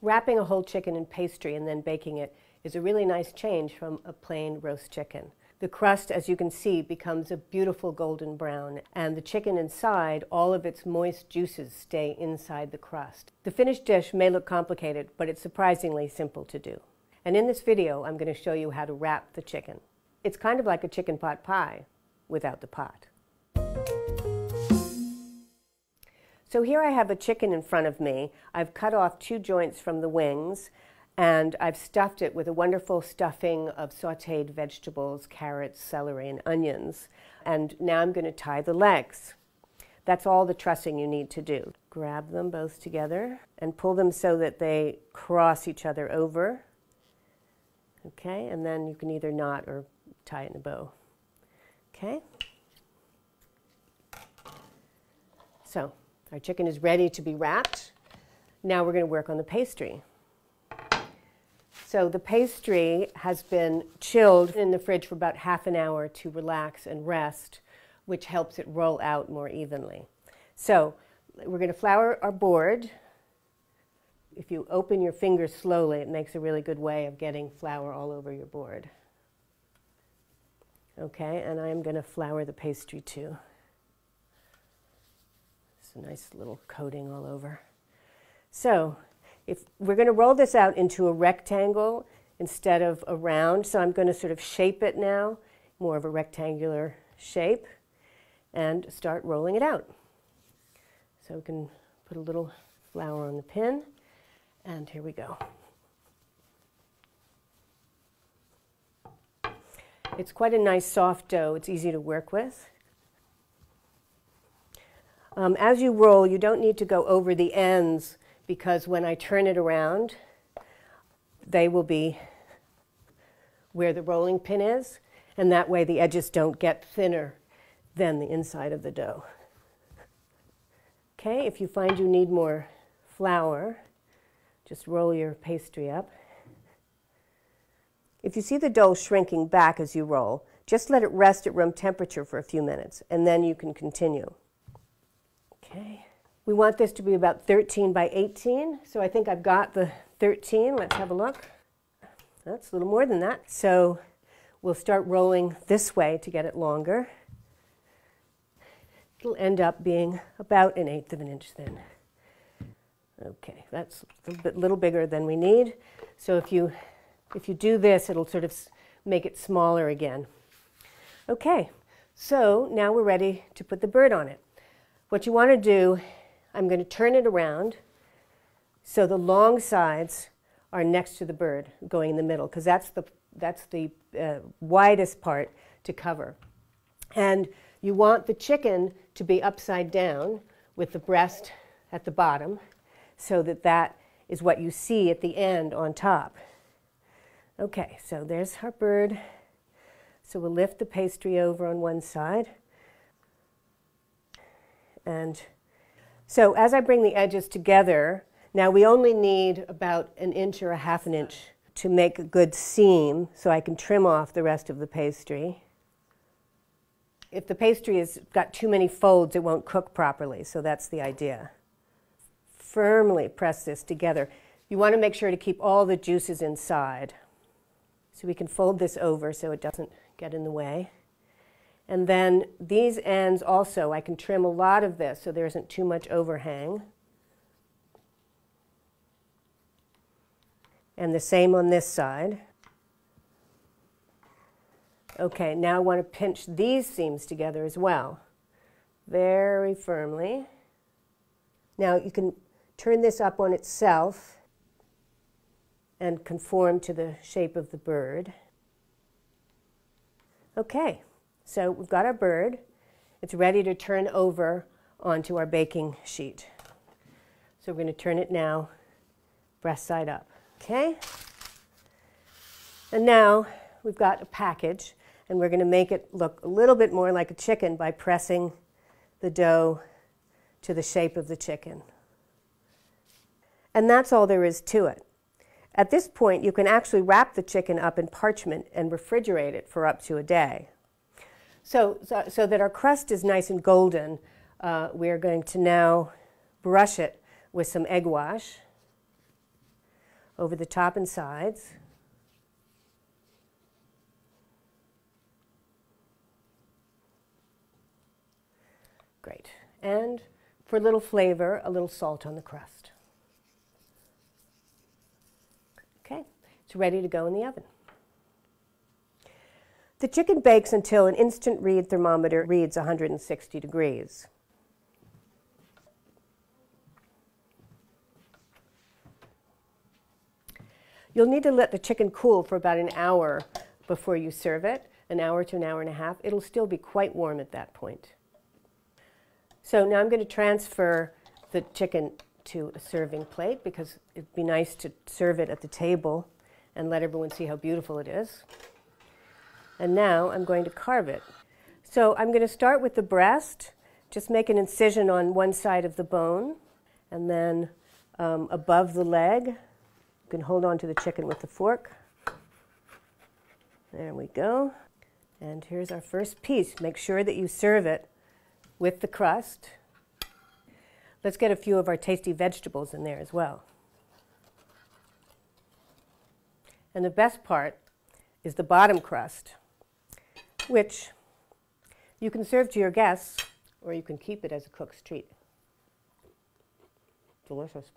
Wrapping a whole chicken in pastry and then baking it is a really nice change from a plain roast chicken. The crust, as you can see, becomes a beautiful golden brown, and the chicken inside, all of its moist juices stay inside the crust. The finished dish may look complicated, but it's surprisingly simple to do. And in this video, I'm going to show you how to wrap the chicken. It's kind of like a chicken pot pie without the pot. So here I have a chicken in front of me. I've cut off 2 joints from the wings, and I've stuffed it with a wonderful stuffing of sautéed vegetables, carrots, celery, and onions. And now I'm going to tie the legs. That's all the trussing you need to do. Grab them both together and pull them so that they cross each other over. Okay, and then you can either knot or tie it in a bow. Okay? So our chicken is ready to be wrapped. Now we're going to work on the pastry. So the pastry has been chilled in the fridge for about half an hour to relax and rest, which helps it roll out more evenly. So we're going to flour our board. If you open your fingers slowly, it makes a really good way of getting flour all over your board. Okay, and I'm going to flour the pastry too. It's a nice little coating all over. So if we're going to roll this out into a rectangle instead of a round, so I'm going to sort of shape it now, more of a rectangular shape, and start rolling it out. So we can put a little flour on the pin, and here we go. It's quite a nice soft dough. It's easy to work with. As you roll, you don't need to go over the ends, because when I turn it around, they will be where the rolling pin is, and that way the edges don't get thinner than the inside of the dough. Okay, if you find you need more flour, just roll your pastry up. If you see the dough shrinking back as you roll, just let it rest at room temperature for a few minutes, and then you can continue. Okay. We want this to be about 13 by 18, so I think I've got the 13. Let's have a look. That's a little more than that. So we'll start rolling this way to get it longer. It'll end up being about 1/8 of an inch thin. Okay, that's a little bigger than we need. So if you do this, it'll sort of make it smaller again. Okay, so now we're ready to put the bird on it. What you want to do, I'm going to turn it around so the long sides are next to the bird, going in the middle, because that's the widest part to cover. And you want the chicken to be upside down with the breast at the bottom, so that that is what you see at the end on top. Okay, so there's our bird. So we'll lift the pastry over on one side. And so as I bring the edges together, now we only need about 1 inch or 1/2 inch to make a good seam, so I can trim off the rest of the pastry. If the pastry has got too many folds, it won't cook properly, so that's the idea. Firmly press this together. You want to make sure to keep all the juices inside. So we can fold this over so it doesn't get in the way. And then these ends also, I can trim a lot of this so there isn't too much overhang. And the same on this side. Okay, now I want to pinch these seams together as well, very firmly. Now you can turn this up on itself and conform to the shape of the bird. Okay. So we've got our bird. It's ready to turn over onto our baking sheet. So we're going to turn it now, breast side up. Okay? And now we've got a package, and we're going to make it look a little bit more like a chicken by pressing the dough to the shape of the chicken. And that's all there is to it. At this point, you can actually wrap the chicken up in parchment and refrigerate it for up to a day. So that our crust is nice and golden, we're going to now brush it with some egg wash. over the top and sides. Great. And for a little flavor, a little salt on the crust. Okay, it's ready to go in the oven. The chicken bakes until an instant read thermometer reads 160 degrees. You'll need to let the chicken cool for about an hour before you serve it, an hour to an hour and a half. It'll still be quite warm at that point. So now I'm going to transfer the chicken to a serving plate because it'd be nice to serve it at the table and let everyone see how beautiful it is. And now I'm going to carve it. So I'm going to start with the breast. Just make an incision on one side of the bone, and then above the leg. You can hold on to the chicken with the fork. There we go. And here's our first piece. Make sure that you serve it with the crust. Let's get a few of our tasty vegetables in there as well. And the best part is the bottom crust, which you can serve to your guests, or you can keep it as a cook's treat. Delicious.